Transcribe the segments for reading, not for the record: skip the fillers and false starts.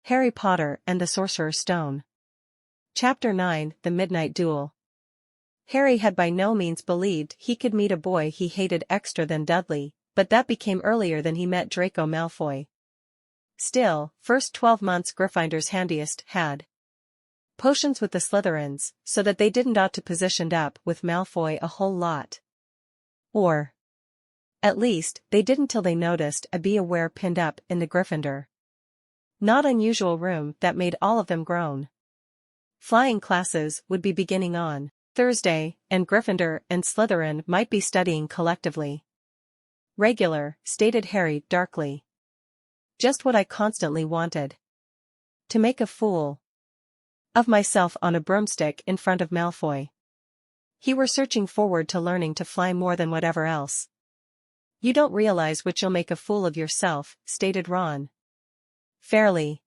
Harry Potter and the Sorcerer's Stone. Chapter 9, The Midnight Duel. Harry had by no means believed he could meet a boy he hated extra than Dudley, but that became earlier than he met Draco Malfoy. Still, first 12 months Gryffindor's handiest had potions with the Slytherins, so that they didn't ought to positioned up with Malfoy a whole lot. Or, at least, they didn't till they noticed a be aware pinned up in the Gryffindor not unusual room that made all of them groan. Flying classes would be beginning on Thursday, and Gryffindor and Slytherin might be studying collectively. Regular, stated Harry darkly. Just what I constantly wanted. To make a fool of myself on a broomstick in front of Malfoy. He were searching forward to learning to fly more than whatever else. You don't realize which you'll make a fool of yourself, stated Ron. Fairly.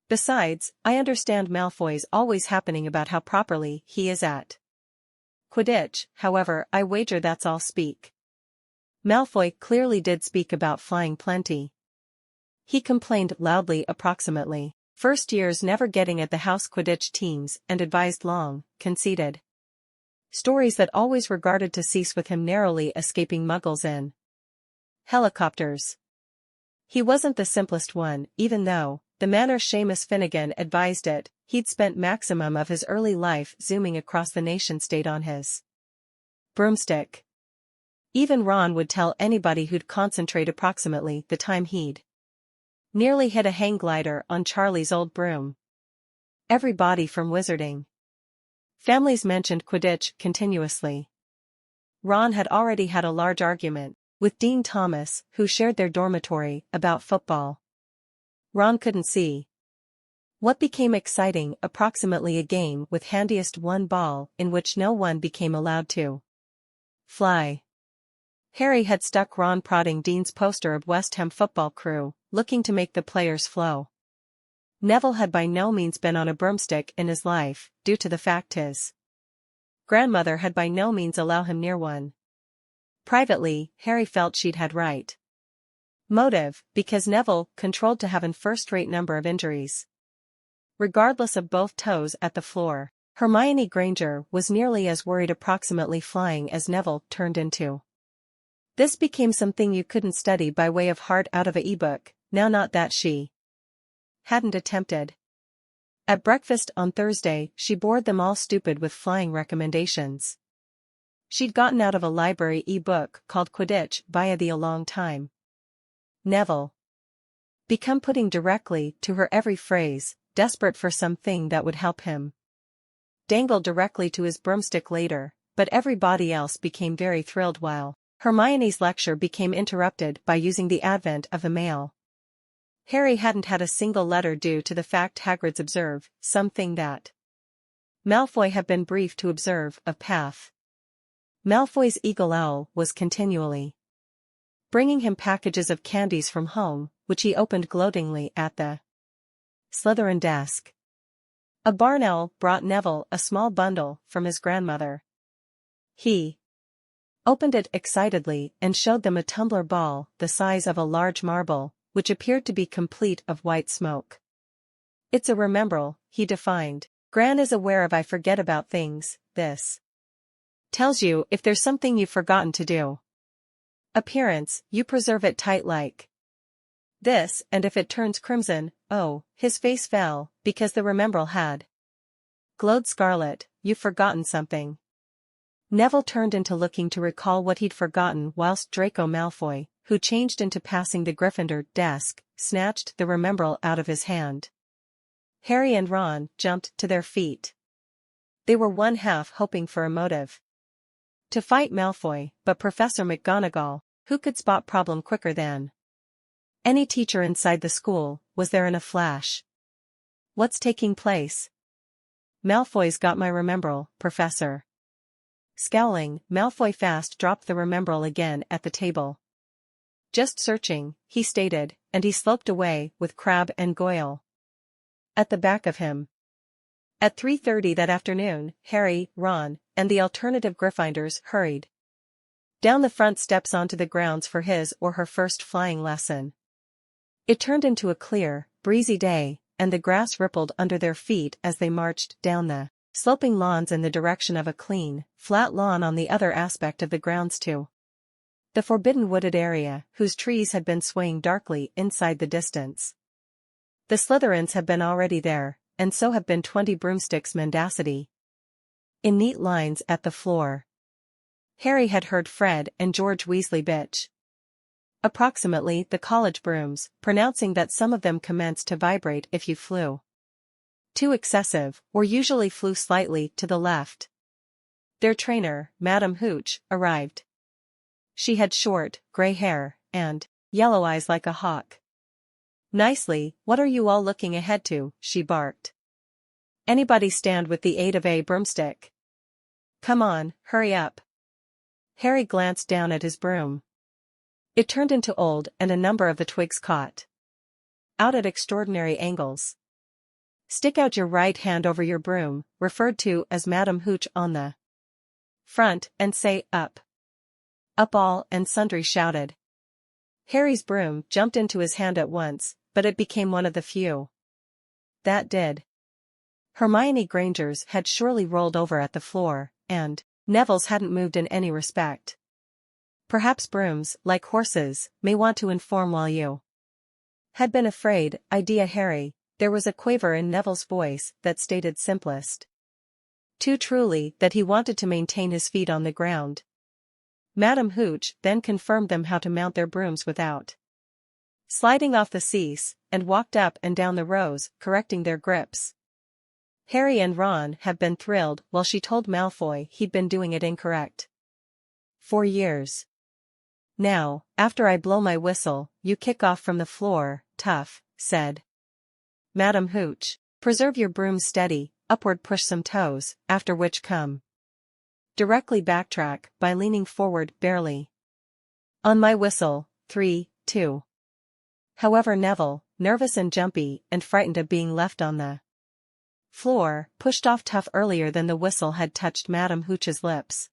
Besides, I understand Malfoy's always happening about how properly he is at Quidditch, however, I wager that's all speak. Malfoy clearly did speak about flying plenty. He complained loudly approximately. First years never getting at the house Quidditch teams and advised long, conceited stories that always regarded to cease with him narrowly escaping muggles in helicopters. He wasn't the simplest one, even though, the manner Seamus Finnegan advised it, he'd spent maximum of his early life zooming across the nation-state on his broomstick. Even Ron would tell anybody who'd concentrate approximately the time he'd nearly hit a hang glider on Charlie's old broom. Everybody from wizarding families mentioned Quidditch continuously. Ron had already had a large argument with Dean Thomas, who shared their dormitory, about football. Ron couldn't see what became exciting, approximately a game with handiest one ball in which no one became allowed to fly. Harry had stuck Ron prodding Dean's poster of West Ham football crew, looking to make the players flow. Neville had by no means been on a broomstick in his life, due to the fact his grandmother had by no means allowed him near one. Privately, Harry felt she'd had right motive, because Neville controlled to have an first-rate number of injuries. Regardless of both toes at the floor, Hermione Granger was nearly as worried approximately flying as Neville turned into. This became something you couldn't study by way of heart out of a e-book, now not that she hadn't attempted. At breakfast on Thursday, she bored them all stupid with flying recommendations. She'd gotten out of a library e-book called Quidditch via the a long time. Neville become putting directly to her every phrase, desperate for something that would help him dangle directly to his broomstick later, but everybody else became very thrilled while Hermione's lecture became interrupted by using the advent of the mail. Harry hadn't had a single letter due to the fact Hagrid's observe, something that Malfoy had been briefed to observe, of path. Malfoy's eagle owl was continually bringing him packages of candies from home, which he opened gloatingly at the Slytherin desk. A barn owl brought Neville a small bundle from his grandmother. He opened it excitedly and showed them a tumbler ball the size of a large marble, which appeared to be complete of white smoke. It's a remembrall, he defined. Gran is aware of I forget about things, this tells you if there's something you've forgotten to do. Appearance, you preserve it tight like this, and if it turns crimson, oh, his face fell, because the remembrall had glowed scarlet, you've forgotten something. Neville turned into looking to recall what he'd forgotten whilst Draco Malfoy, who changed into passing the Gryffindor desk, snatched the remembrall out of his hand. Harry and Ron jumped to their feet. They were one half hoping for a motive to fight Malfoy, but Professor McGonagall, who could spot problem quicker than any teacher inside the school, was there in a flash. What's taking place? Malfoy's got my remembrall, Professor. Scowling, Malfoy fast dropped the remembrall again at the table. Just searching, he stated, and he sloped away with Crabbe and Goyle at the back of him. At 3:30 that afternoon, Harry, Ron, and the alternative Gryffindors hurried down the front steps onto the grounds for his or her first flying lesson. It turned into a clear, breezy day, and the grass rippled under their feet as they marched down the sloping lawns in the direction of a clean, flat lawn on the other aspect of the grounds to the forbidden wooded area, whose trees had been swaying darkly inside the distance. The Slytherins have been already there, and so have been 20 broomsticks mendacity. In neat lines at the floor. Harry had heard Fred and George Weasley bitch approximately the college brooms, pronouncing that some of them commenced to vibrate if you flew too excessive, or usually flew slightly to the left. Their trainer, Madame Hooch, arrived. She had short, grey hair, and yellow eyes like a hawk. "Nicely, what are you all looking ahead to?" she barked. "Anybody stand with the aid of a broomstick? Come on, hurry up." Harry glanced down at his broom. It turned into old and a number of the twigs caught out at extraordinary angles. "Stick out your right hand over your broom," referred to as Madame Hooch on the front, "and say, 'Up.'" Up all and sundry shouted. Harry's broom jumped into his hand at once, but it became one of the few that did. Hermione Granger's had surely rolled over at the floor, and Neville's hadn't moved in any respect. Perhaps brooms, like horses, may want to inform while you had been afraid, idea Harry. There was a quaver in Neville's voice that stated simplest too truly that he wanted to maintain his feet on the ground. Madame Hooch then confirmed them how to mount their brooms without sliding off the cease, and walked up and down the rows, correcting their grips. Harry and Ron had been thrilled while she told Malfoy he'd been doing it incorrect for years. "Now, after I blow my whistle, you kick off from the floor, tough," said Madame Hooch. "Preserve your broom steady, upward push some toes, after which come directly backtrack by leaning forward barely. On my whistle, 3, 2. However, Neville, nervous and jumpy and frightened of being left on the floor, pushed off tough earlier than the whistle had touched Madame Hooch's lips.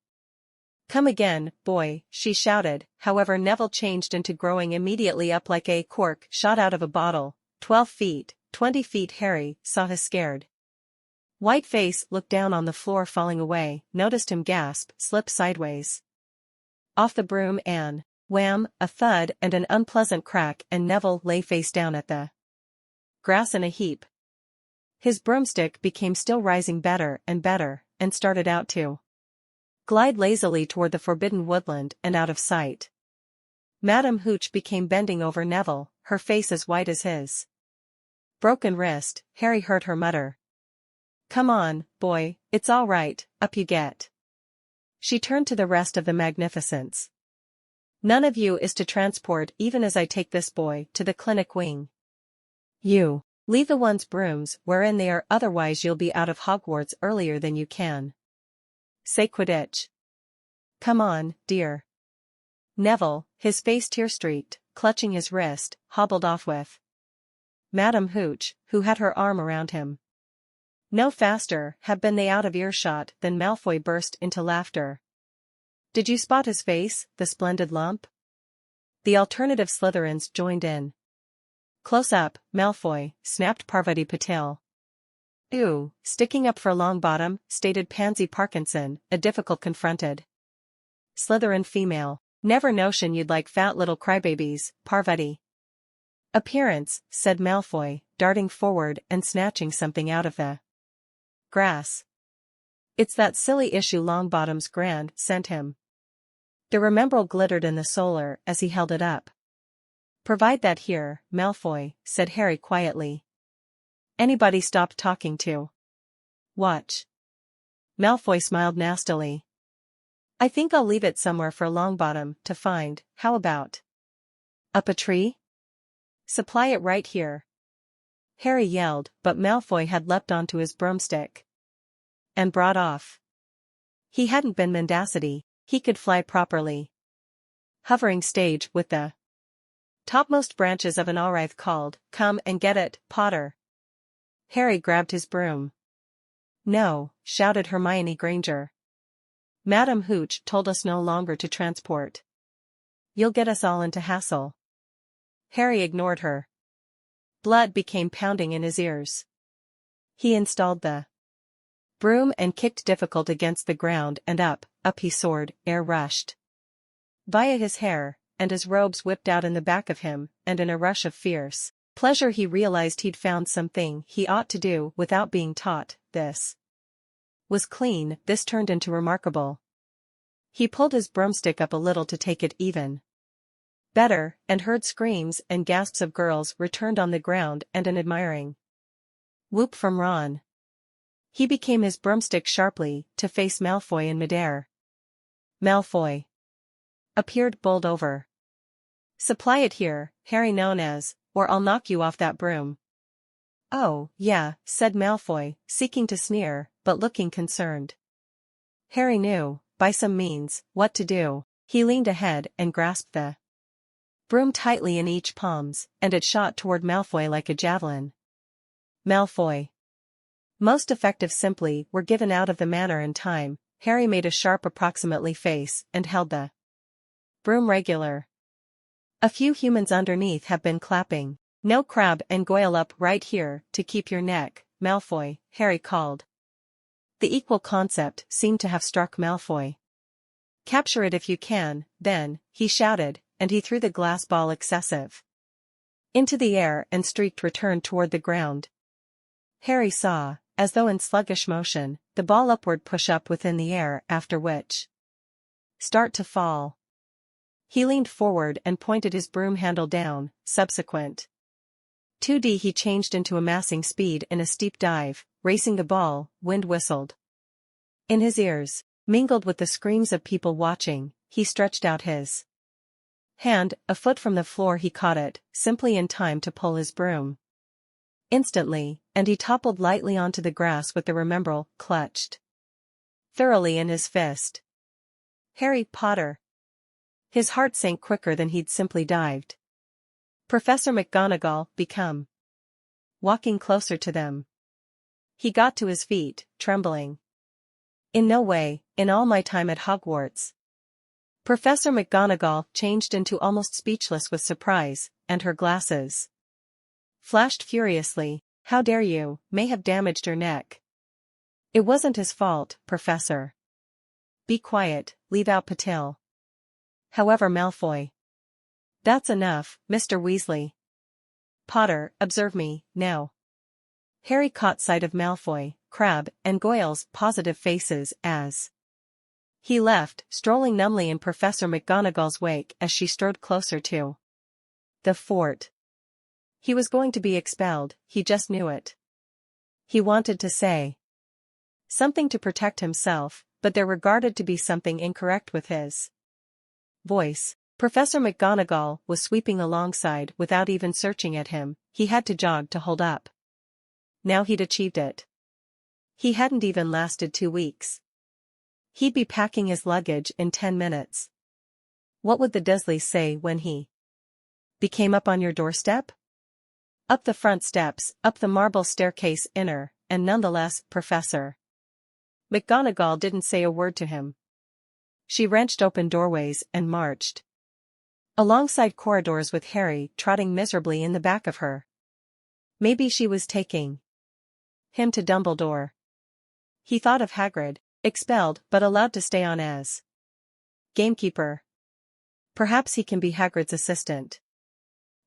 "Come again, boy," she shouted. However, Neville changed into growing immediately up like a cork shot out of a bottle. 12 feet, 20 feet. Harry saw his scared white face, looked down on the floor falling away, noticed him gasp, slip sideways off the broom, and wham, a thud and an unpleasant crack, and Neville lay face down at the grass in a heap. His broomstick became still rising better, and started out to glide lazily toward the forbidden woodland and out of sight. Madame Hooch became bending over Neville, her face as white as his broken wrist. Harry heard her mutter, "Come on, boy, it's all right, up you get." She turned to the rest of the magnificents. "None of you is to transport even as I take this boy to the clinic wing. You leave the one's brooms wherein they are, otherwise you'll be out of Hogwarts earlier than you can say Quidditch. Come on, dear." Neville, his face tear-streaked, clutching his wrist, hobbled off with Madame Hooch, who had her arm around him. No faster had been they out of earshot than Malfoy burst into laughter. "Did you spot his face, the splendid lump?" The alternative Slytherins joined in. "Close up, Malfoy," snapped Parvati Patil. "Ew, sticking up for Longbottom," stated Pansy Parkinson, a difficult confronted Slytherin female. "Never notion you'd like fat little crybabies, Parvati." "Appearance," said Malfoy, darting forward and snatching something out of the grass. "It's that silly issue Longbottom's grand sent him." The remembrall glittered in the solar as he held it up. "Provide that here, Malfoy," said Harry quietly. "Anybody stop talking to watch." Malfoy smiled nastily. "I think I'll leave it somewhere for Longbottom to find. How about up a tree? Supply it right here." Harry yelled, but Malfoy had leapt onto his broomstick and brought off. He hadn't been mendacity, he could fly properly. Hovering stage with the topmost branches of an allwraith called, "Come and get it, Potter." Harry grabbed his broom. "No," shouted Hermione Granger. "Madame Hooch told us no longer to transport. You'll get us all into hassle." Harry ignored her. Blood became pounding in his ears. He installed the broom and kicked difficult against the ground, and up he soared. Air rushed via his hair, and his robes whipped out in the back of him, and in a rush of fierce pleasure he realized he'd found something he ought to do without being taught. This was clean, this turned into remarkable. He pulled his broomstick up a little to take it even better, and heard screams and gasps of girls returned on the ground and an admiring whoop from Ron. He became his broomstick sharply, to face Malfoy in midair. Malfoy appeared, bowled over. "Supply it here," Harry known as, "or I'll knock you off that broom." "Oh, yeah," said Malfoy, seeking to sneer, but looking concerned. Harry knew, by some means, what to do. He leaned ahead and grasped the broom tightly in each palms, and it shot toward Malfoy like a javelin. Malfoy. Most effective simply were given out of the manner and time. Harry made a sharp approximately face and held the broom regular. A few humans underneath have been clapping. "No Crabbe and Goyle up right here to keep your neck, Malfoy," Harry called. The equal concept seemed to have struck Malfoy. "Capture it if you can, then," he shouted, and he threw the glass ball excessive into the air and streaked return toward the ground. Harry saw, as though in sluggish motion, the ball upward push up within the air, after which start to fall. He leaned forward and pointed his broom handle down. Subsequent 2D he changed into amassing speed in a steep dive, racing the ball. Wind whistled in his ears, mingled with the screams of people watching. He stretched out his hand, a foot from the floor he caught it, simply in time to pull his broom. Instantly, and he toppled lightly onto the grass with the remembrall clutched thoroughly in his fist. Harry Potter. His heart sank quicker than he'd simply dived. Professor McGonagall, become walking closer to them. He got to his feet, trembling. "In no way, in all my time at Hogwarts." Professor McGonagall changed into almost speechless with surprise, and her glasses flashed furiously. "How dare you, may have damaged your neck." "It wasn't his fault, Professor." "Be quiet, leave out Patil." "However, Malfoy." "That's enough, Mr. Weasley." "Potter, observe me, now." Harry caught sight of Malfoy, Crabbe, and Goyle's positive faces as he left, strolling numbly in Professor McGonagall's wake as she strode closer to the fort. He was going to be expelled, he just knew it. He wanted to say something to protect himself, but there regarded to be something incorrect with his voice. Professor McGonagall was sweeping alongside without even searching at him. He had to jog to hold up. Now he'd achieved it. He hadn't even lasted 2 weeks. He'd be packing his luggage in 10 minutes. What would the Dursleys say when he came up on your doorstep? Up the front steps, up the marble staircase inner, and nonetheless, Professor McGonagall didn't say a word to him. She wrenched open doorways and marched alongside corridors with Harry trotting miserably in the back of her. Maybe she was taking him to Dumbledore. He thought of Hagrid, expelled but allowed to stay on as gamekeeper. Perhaps he can be Hagrid's assistant.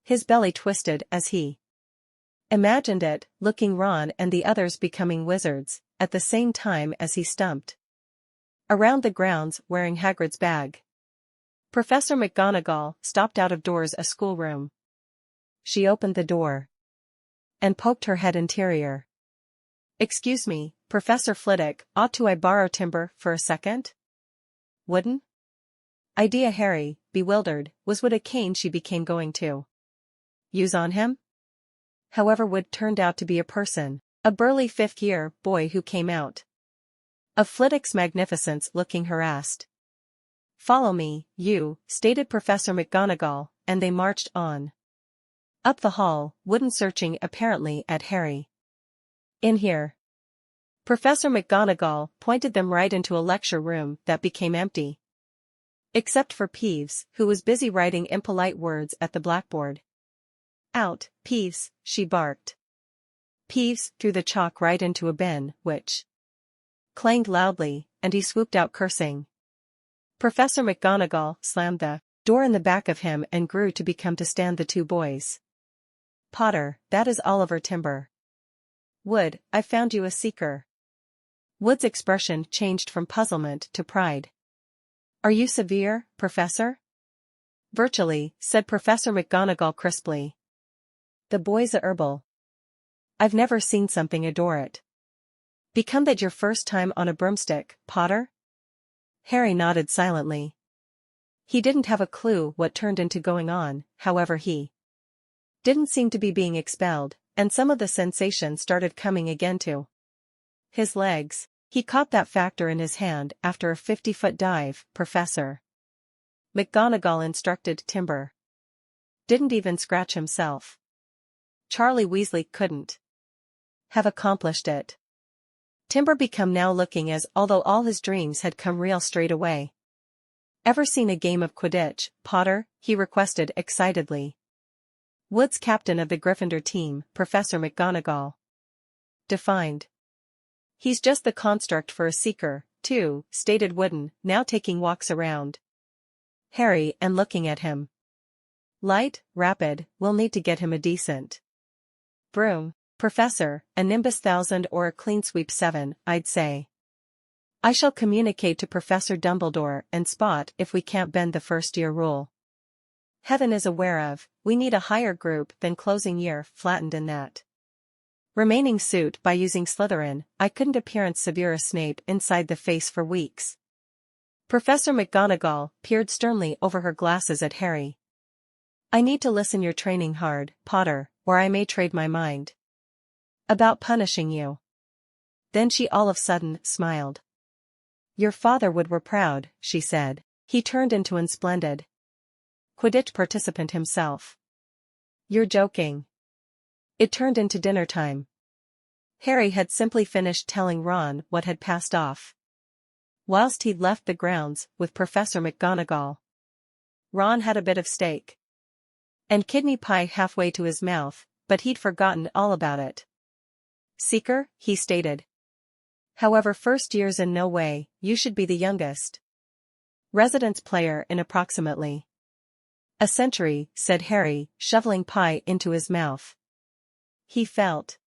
His belly twisted as he imagined it, looking Ron and the others becoming wizards, at the same time as he stumped around the grounds wearing Hagrid's bag. Professor McGonagall stopped out of doors a schoolroom. She opened the door and poked her head interior. "Excuse me, Professor Flitwick, ought to I borrow timber for a second?" "Wooden?" idea. Harry, bewildered, was what a cane she became going to use on him? However, Wood turned out to be a person, a burly fifth-year boy who came out of Flitwick's magnificence looking harassed. "Follow me, you," stated Professor McGonagall, and they marched on up the hall, Wooden searching apparently at Harry. "In here." Professor McGonagall pointed them right into a lecture room that became empty, except for Peeves, who was busy writing impolite words at the blackboard. Out, Peeves, she barked. Peeves threw the chalk right into a bin, which clanged loudly, and he swooped out cursing. Professor McGonagall slammed the door in the back of him and grew to become to stand the two boys. Potter, that is Oliver Timber. Wood, I found you a seeker. Wood's expression changed from puzzlement to pride. Are you severe, Professor? Virtually, said Professor McGonagall crisply. The boy's a herbal. I've never seen something adore it. Become that your first time on a broomstick, Potter? Harry nodded silently. He didn't have a clue what turned into going on, however he didn't seem to be being expelled, and some of the sensation started coming again to his legs. He caught that factor in his hand after a 50-foot dive, Professor McGonagall instructed Timber. Didn't even scratch himself. Charlie Weasley couldn't have accomplished it. Timber became now looking as although all his dreams had come real straight away. Ever seen a game of Quidditch, Potter? He requested excitedly. Wood's captain of the Gryffindor team, Professor McGonagall defined. He's just the construct for a seeker, too, stated Wooden, now taking walks around Harry and looking at him. Light, rapid, we'll need to get him a decent broom, Professor, a Nimbus 1000 or a Clean Sweep 7, I'd say. I shall communicate to Professor Dumbledore and spot if we can't bend the first-year rule. Heaven is aware of, we need a higher group than closing year flattened in that remaining suit by using Slytherin. I couldn't appearance Severus Snape inside the face for weeks. Professor McGonagall peered sternly over her glasses at Harry. I need to listen your training hard, Potter, or I may trade my mind about punishing you. Then she all of a sudden smiled. Your father would were proud, she said. He turned into an splendid Quidditch participant himself. You're joking. It turned into dinner time. Harry had simply finished telling Ron what had passed off whilst he'd left the grounds with Professor McGonagall. Ron had a bit of steak and kidney pie halfway to his mouth, but he'd forgotten all about it. Seeker, he stated. However, first years in no way, you should be the youngest residence player in approximately a century, said Harry, shoveling pie into his mouth. He felt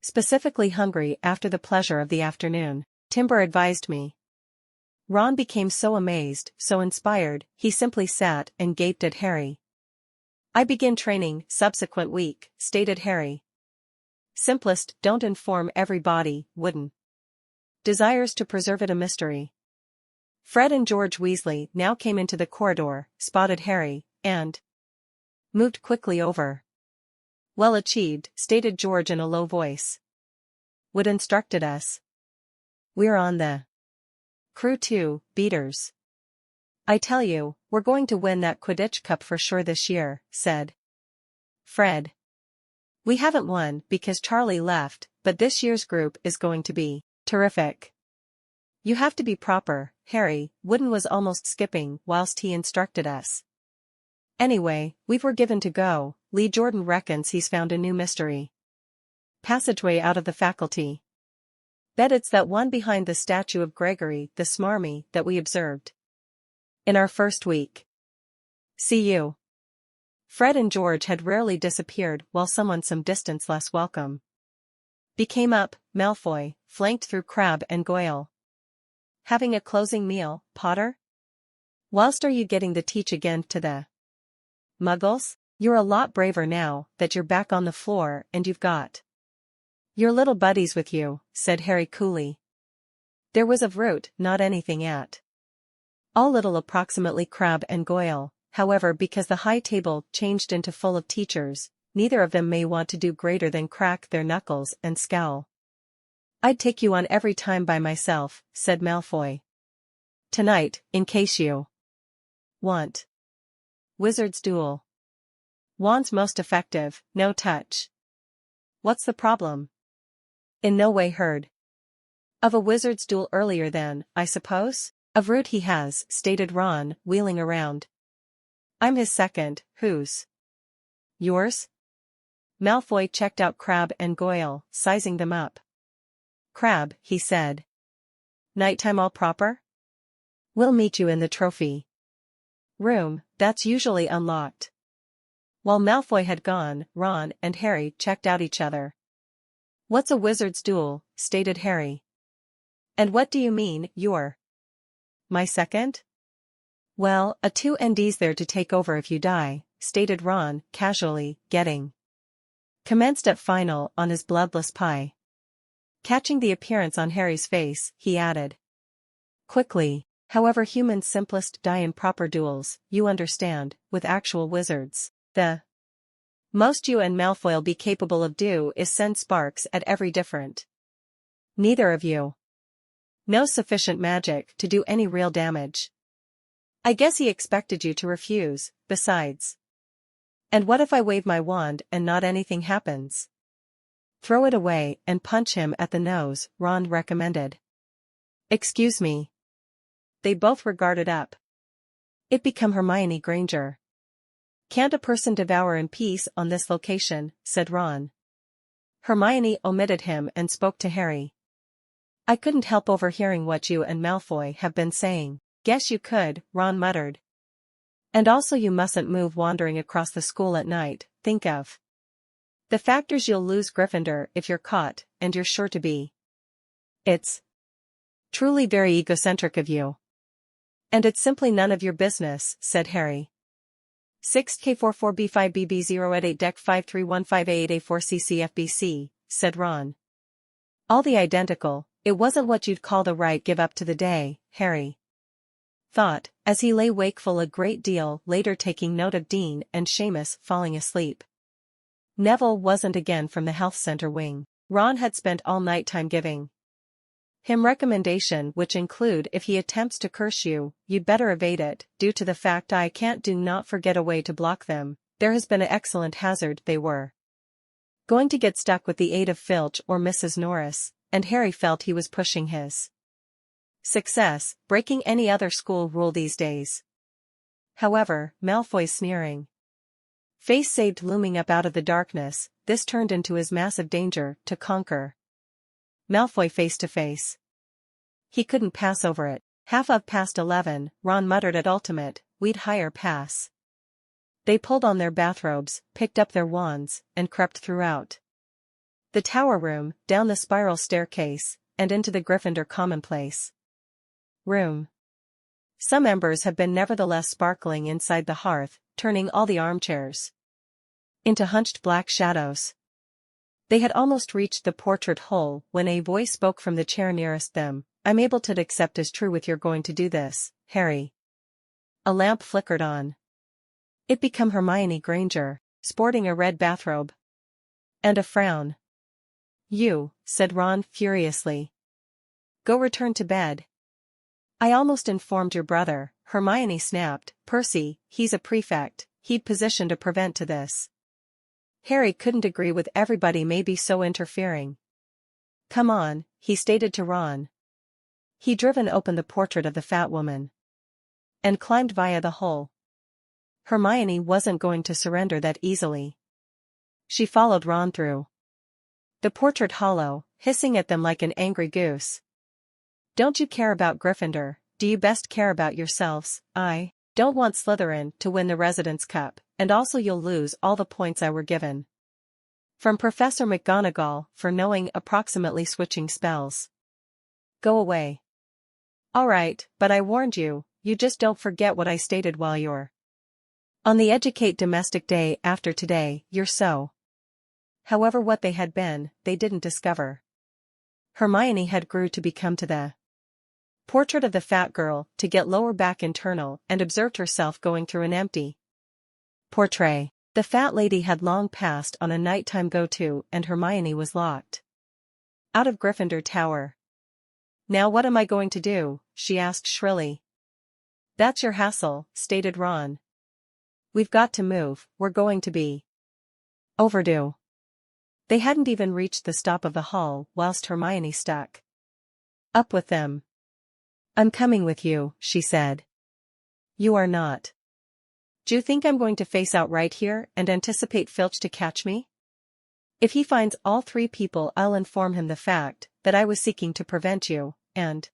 specifically hungry after the pleasure of the afternoon. Timber advised me. Ron became so amazed, so inspired, he simply sat and gaped at Harry. I begin training subsequent week, stated Harry. Simplest, don't inform everybody, Wooden desires to preserve it a mystery. Fred and George Weasley now came into the corridor, spotted Harry, and moved quickly over. Well achieved, stated George in a low voice. Wood instructed us. We're on the crew too, beaters. I tell you, we're going to win that Quidditch Cup for sure this year, said Fred. We haven't won because Charlie left, but this year's group is going to be terrific. You have to be proper, Harry, Wooden was almost skipping whilst he instructed us. Anyway, we were given to go. Lee Jordan reckons he's found a new mystery passageway out of the faculty. Bet it's that one behind the statue of Gregory the Smarmy that we observed in our first week. See you. Fred and George had rarely disappeared while someone some distance less welcome became up, Malfoy, flanked through Crabbe and Goyle. Having a closing meal, Potter? Whilst are you getting the teach again to the Muggles? You're a lot braver now that you're back on the floor and you've got your little buddies with you, said Harry coolly. There was a root, not anything at all little approximately Crabbe and Goyle, however because the high table changed into full of teachers, neither of them may want to do greater than crack their knuckles and scowl. I'd take you on every time by myself, said Malfoy. Tonight, in case you want. Wizard's Duel. Wands most effective, no touch. What's the problem? In no way heard of a wizard's duel earlier than, I suppose? Of root he has, stated Ron, wheeling around. I'm his second, whose? Yours? Malfoy checked out Crabbe and Goyle, sizing them up. "Crabbe," he said. "Nighttime all proper? We'll meet you in the trophy room, that's usually unlocked." While Malfoy had gone, Ron and Harry checked out each other. "What's a wizard's duel?" stated Harry. "And what do you mean, you're my second?" "Well, a 2nd's there to take over if you die," stated Ron, casually, getting commenced at final on his bloodless pie. Catching the appearance on Harry's face, he added quickly, "However, humans simplest die in proper duels, you understand, with actual wizards. The most you and Malfoy'll be capable of do is send sparks at every different. Neither of you knows sufficient magic to do any real damage. I guess he expected you to refuse, besides. And what if I wave my wand and not anything happens?" "Throw it away and punch him at the nose," Ron recommended. "Excuse me." They both regarded up. It became Hermione Granger. "Can't a person devour in peace on this location?" said Ron. Hermione omitted him and spoke to Harry. "I couldn't help overhearing what you and Malfoy have been saying." "Guess you could," Ron muttered. "And also you mustn't move wandering across the school at night, think of the factors you'll lose Gryffindor if you're caught, and you're sure to be. It's truly very egocentric of you." "And it's simply none of your business," said Harry. 6K44B5BB0 Dec 5315A8A4CCFBC, said Ron. "All the identical, it wasn't what you'd call the right give up to the day," Harry thought, as he lay wakeful a great deal later taking note of Dean and Seamus falling asleep. Neville wasn't again from the health center wing. Ron had spent all night time giving him recommendation which include if he attempts to curse you, you'd better evade it, due to the fact I can't do not forget a way to block them. There has been an excellent hazard they were going to get stuck with the aid of Filch or Mrs. Norris, and Harry felt he was pushing his success, breaking any other school rule these days. However, Malfoy's sneering face saved looming up out of the darkness, this turned into his massive danger to conquer Malfoy face to face. He couldn't pass over it. "11:30, Ron muttered at ultimate, we'd higher pass." They pulled on their bathrobes, picked up their wands, and crept throughout the tower room, down the spiral staircase, and into the Gryffindor commonplace room. Some embers had been nevertheless sparkling inside the hearth, turning all the armchairs into hunched black shadows. They had almost reached the portrait hole when a voice spoke from the chair nearest them. "I'm able to accept as true if you're going to do this, Harry." A lamp flickered on. It became Hermione Granger, sporting a red bathrobe and a frown. "You," said Ron furiously. "Go return to bed." "I almost informed your brother," Hermione snapped. "Percy, he's a prefect, he'd position to prevent to this." Harry couldn't agree with everybody maybe so interfering. "Come on," he stated to Ron. He'd driven open the portrait of the fat woman and climbed via the hole. Hermione wasn't going to surrender that easily. She followed Ron through the portrait hollow, hissing at them like an angry goose. "Don't you care about Gryffindor, do you best care about yourselves? I don't want Slytherin to win the Residence Cup, and also you'll lose all the points I were given from Professor McGonagall for knowing approximately switching spells. Go away." "All right, but I warned you, you just don't forget what I stated while you're on the educate domestic day after today, you're so." However, what they had been, they didn't discover. Hermione had grew to become to the portrait of the fat girl, to get lower back internal, and observed herself going through an empty portrait. The fat lady had long passed on a nighttime go-to and Hermione was locked out of Gryffindor Tower. "Now what am I going to do?" she asked shrilly. "That's your hassle," stated Ron. "We've got to move, we're going to be overdue." They hadn't even reached the stop of the hall whilst Hermione stuck up with them. "I'm coming with you," she said. "You are not. Do you think I'm going to face out right here and anticipate Filch to catch me?" If he finds all three people, I'll inform him the fact that I was seeking to prevent you, and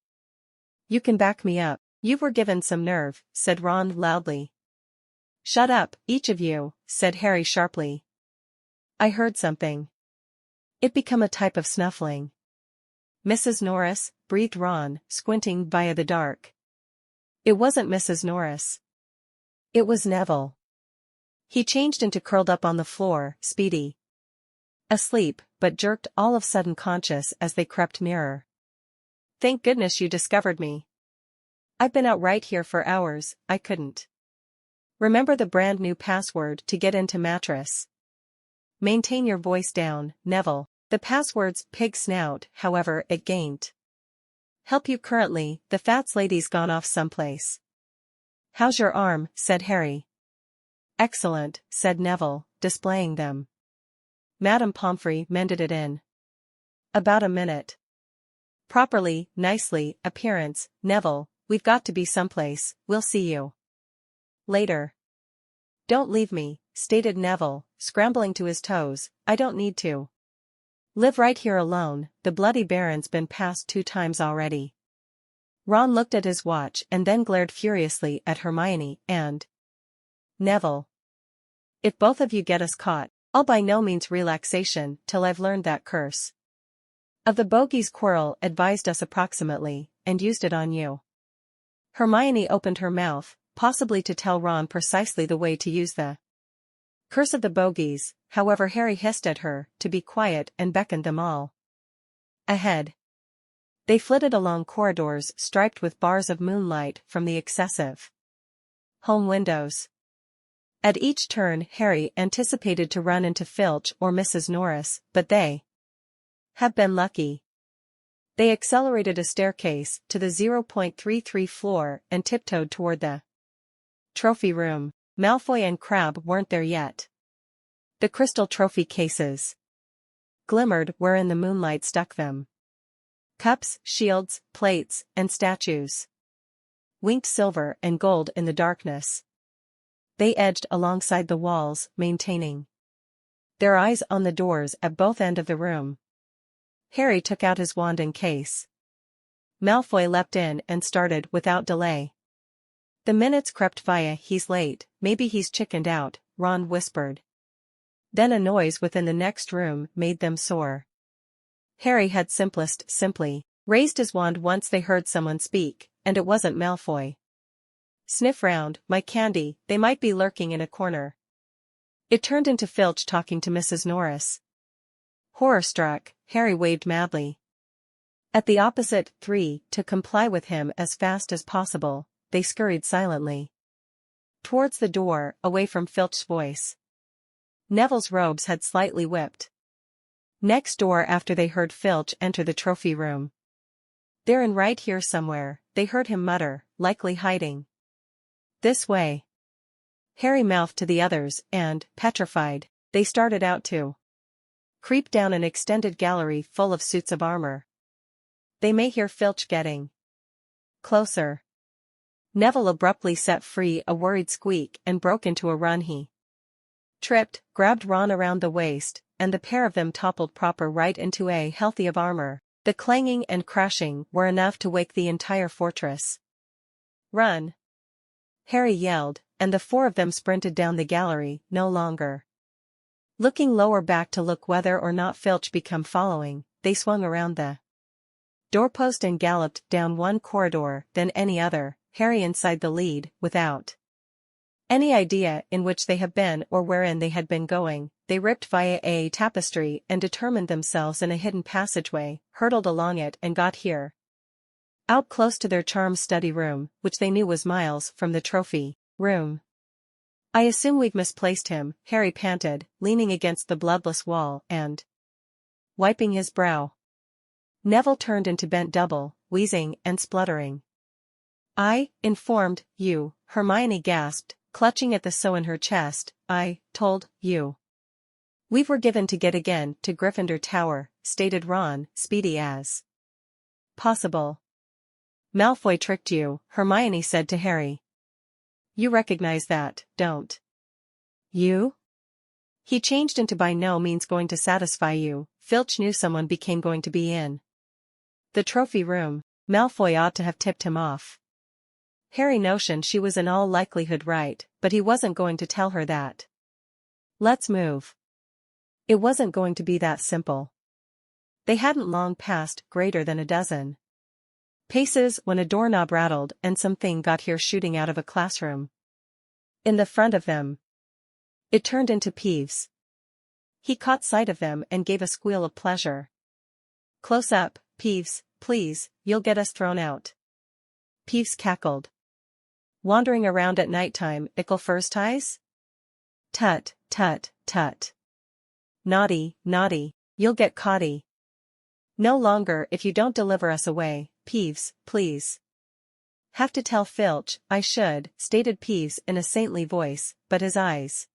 you can back me up. You were given some nerve, said Ron loudly. Shut up, each of you, said Harry sharply. I heard something. It become a type of snuffling. Mrs. Norris, breathed Ron, squinting via the dark. It wasn't Mrs. Norris. It was Neville. He changed into curled up on the floor, Speedy. Asleep, but jerked all of sudden conscious as they crept nearer. Thank goodness you discovered me. I've been out right here for hours, I couldn't remember the brand new password to get into mattress. Maintain your voice down, Neville. The password's pig snout, however, it gained. Help you currently, the fats lady's gone off someplace. How's your arm, said Harry. Excellent, said Neville, displaying them. Madame Pomfrey mended it in about a minute. Properly, nicely, appearance, Neville, we've got to be someplace, we'll see you later. Don't leave me, stated Neville, scrambling to his toes, I don't need to live right here alone, the Bloody Baron's been passed 2 times already. Ron looked at his watch and then glared furiously at Hermione and Neville. If both of you get us caught, I'll by no means relaxation till I've learned that curse of the bogies Quirrell advised us approximately, and used it on you. Hermione opened her mouth, possibly to tell Ron precisely the way to use the curse of the bogies, however Harry hissed at her to be quiet and beckoned them all ahead. They flitted along corridors striped with bars of moonlight from the excessive home windows. At each turn Harry anticipated to run into Filch or Mrs. Norris, but they have been lucky. They accelerated a staircase to the 0.33 floor and tiptoed toward the trophy room. Malfoy and Crabbe weren't there yet. The crystal trophy cases glimmered wherein the moonlight stuck them. Cups, shields, plates, and statues winked silver and gold in the darkness. They edged alongside the walls, maintaining their eyes on the doors at both ends of the room. Harry took out his wand and case. Malfoy leapt in and started without delay. The minutes crept via. He's late, maybe he's chickened out, Ron whispered. Then a noise within the next room made them soar. Harry had simply raised his wand once they heard someone speak, and it wasn't Malfoy. Sniff round, my candy, they might be lurking in a corner. It turned into Filch talking to Mrs. Norris. Horror-struck, Harry waved madly at the opposite 3 to comply with him as fast as possible. They scurried silently towards the door, away from Filch's voice. Neville's robes had slightly whipped next door after they heard Filch enter the trophy room. They're in right here somewhere, they heard him mutter, likely hiding this way. Harry mouthed to the others and, petrified, they started out to creep down an extended gallery full of suits of armor. They may hear Filch getting closer. Neville abruptly set free a worried squeak and broke into a run. He tripped, grabbed Ron around the waist, and the pair of them toppled proper right into a healthy of armor. The clanging and crashing were enough to wake the entire fortress. Run! Harry yelled, and the 4 of them sprinted down the gallery, no longer looking lower back to look whether or not Filch become following. They swung around the doorpost and galloped down one corridor, then any other, Harry inside the lead, without any idea in which they had been or wherein they had been going. They ripped via a tapestry and determined themselves in a hidden passageway, hurtled along it and got here out close to their charm study room, which they knew was miles from the trophy room. I assume we've misplaced him, Harry panted, leaning against the bloodless wall and wiping his brow. Neville turned into bent double, wheezing and spluttering. I informed you, Hermione gasped, clutching at the sew in her chest. I told you we were given to get again to Gryffindor Tower, stated Ron, speedy as possible. Malfoy tricked you, Hermione said to Harry. You recognize that, don't you? He changed into by no means going to satisfy you. Filch knew someone became going to be in the trophy room. Malfoy ought to have tipped him off. Harry notioned she was in all likelihood right, but he wasn't going to tell her that. Let's move. It wasn't going to be that simple. They hadn't long passed greater than a dozen paces when a doorknob rattled and something got here shooting out of a classroom. In the front of them. It turned into Peeves. He caught sight of them and gave a squeal of pleasure. Close up, Peeves, please, you'll get us thrown out. Peeves cackled. Wandering around at nighttime, ickle first eyes? Tut, tut, tut. Naughty, naughty, you'll get caughty. No longer if you don't deliver us away, Peeves, please. Have to tell Filch, I should, stated Peeves in a saintly voice, but his eyes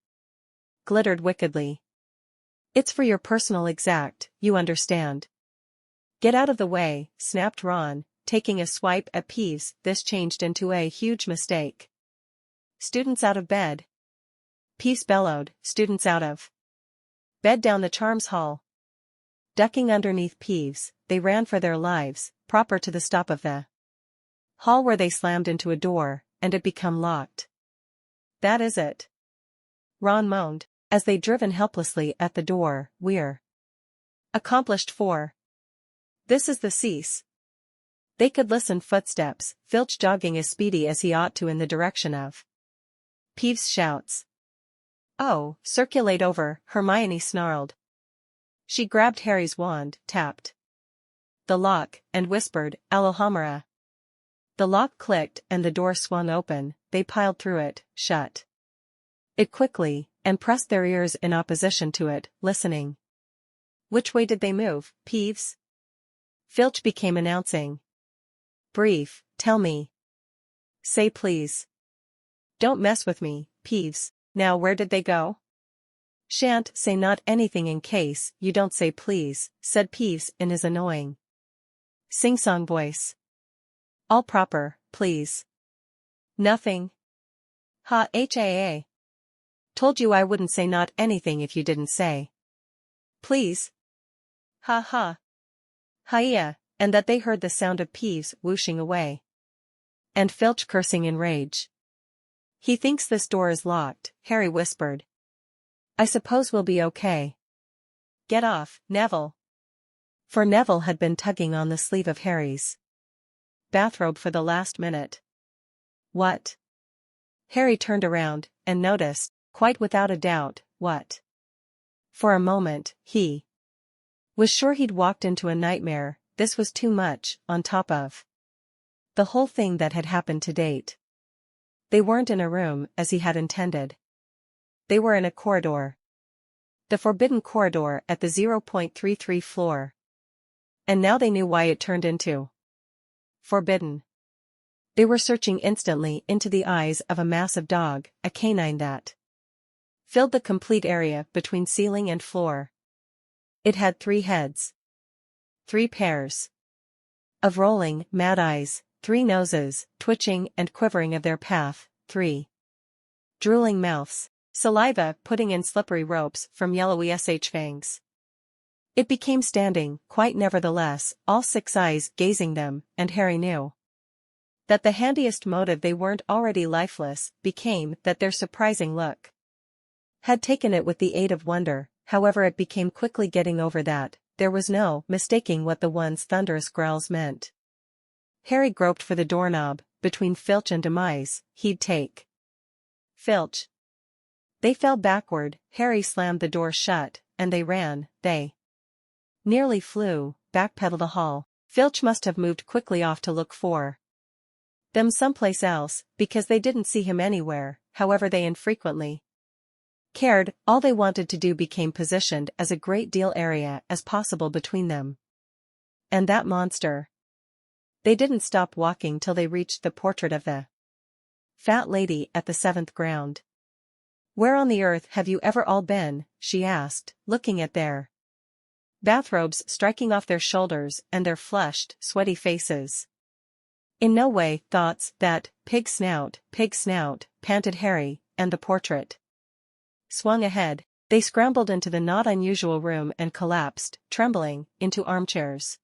glittered wickedly. It's for your personal exact, you understand. Get out of the way, snapped Ron, taking a swipe at Peeves. This changed into a huge mistake. Students out of bed. Peeves bellowed, students out of bed down the charms hall. Ducking underneath Peeves, they ran for their lives, proper to the stop of the hall where they slammed into a door, and it become locked. That is it. Ron moaned, as they driven helplessly at the door. We're accomplished for. This is the cease. They could listen footsteps, Filch jogging as speedy as he ought to in the direction of Peeves' shouts. Oh, circulate over, Hermione snarled. She grabbed Harry's wand, tapped the lock, and whispered, Alohomora. The lock clicked and the door swung open. They piled through it, shut it quickly, and pressed their ears in opposition to it, listening. Which way did they move, Peeves? Filch became announcing. Brief, tell me. Say please. Don't mess with me, Peeves. Now where did they go? Shan't say not anything in case you don't say please, said Peeves in his annoying sing-song voice. All proper, please. Nothing. Ha. Told you I wouldn't say not anything if you didn't say please. Ha ha. Hiya, and that they heard the sound of Peeves whooshing away. And Filch cursing in rage. He thinks this door is locked, Harry whispered. I suppose we'll be okay. Get off, Neville. For Neville had been tugging on the sleeve of Harry's bathrobe for the last minute. What? Harry turned around, and noticed, quite without a doubt, what? For a moment, he was sure he'd walked into a nightmare. This was too much, on top of the whole thing that had happened to date. They weren't in a room, as he had intended. They were in a corridor. The forbidden corridor at the 0.33 floor. And now they knew why it turned into forbidden. They were searching instantly into the eyes of a massive dog, a canine that filled the complete area between ceiling and floor. It had 3 heads. 3 pairs of rolling, mad eyes, 3 noses, twitching and quivering of their path, 3 drooling mouths, saliva putting in slippery ropes from yellowy fangs. It became standing, quite nevertheless, all 6 eyes gazing them, and Harry knew that the handiest motive they weren't already lifeless, became that their surprising look had taken it with the aid of wonder. However, it became quickly getting over that. There was no mistaking what the one's thunderous growls meant. Harry groped for the doorknob. Between Filch and Demise, he'd take Filch. They fell backward. Harry slammed the door shut, and they ran. They nearly flew, backpedaled the hall. Filch must have moved quickly off to look for them someplace else, because they didn't see him anywhere. However, they infrequently cared. All they wanted to do became positioned as a great deal area as possible between them and that monster. They didn't stop walking till they reached the portrait of the fat lady at the 7th ground. Where on the earth have you ever all been? She asked, looking at their bathrobes striking off their shoulders and their flushed, sweaty faces. In no way, thoughts, that, pig snout, panted Harry, and the portrait swung ahead. They scrambled into the not unusual room and collapsed, trembling, into armchairs.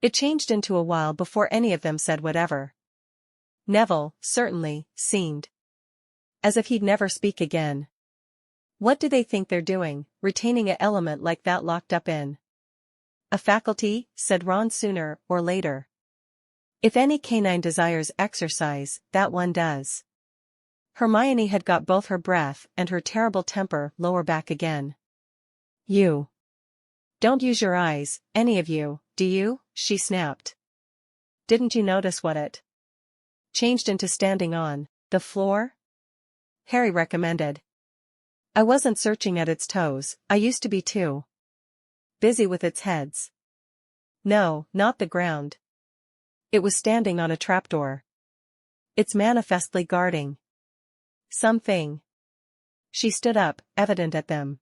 It changed into a while before any of them said whatever. Neville, certainly, seemed as if he'd never speak again. What do they think they're doing, retaining an element like that locked up in a faculty? Said Ron sooner or later. If any canine desires exercise, that one does. Hermione had got both her breath and her terrible temper lower back again. You don't use your eyes, any of you, do you? She snapped. Didn't you notice what it changed into standing on the floor? Harry recommended. I wasn't searching at its toes, I used to be too busy with its heads. No, not the ground. It was standing on a trapdoor. It's manifestly guarding something. She stood up, evident at them.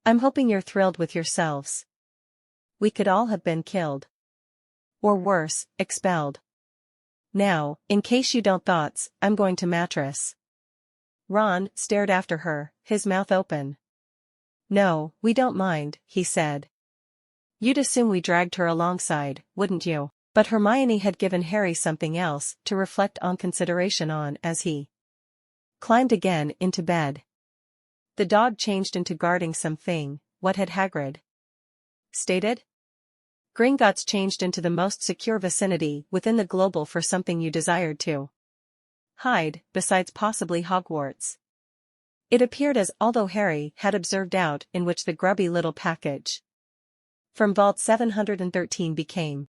I'm hoping you're thrilled with yourselves. We could all have been killed. Or worse, expelled. Now, in case you don't thoughts, I'm going to mattress. Ron stared after her, his mouth open. No, we don't mind, he said. You'd assume we dragged her alongside, wouldn't you? But Hermione had given Harry something else to reflect on consideration on as he climbed again into bed. The dog changed into guarding something. What had Hagrid stated? Gringotts changed into the most secure vicinity within the global for something you desired to hide, besides possibly Hogwarts. It appeared as although Harry had observed out in which the grubby little package from Vault 713 became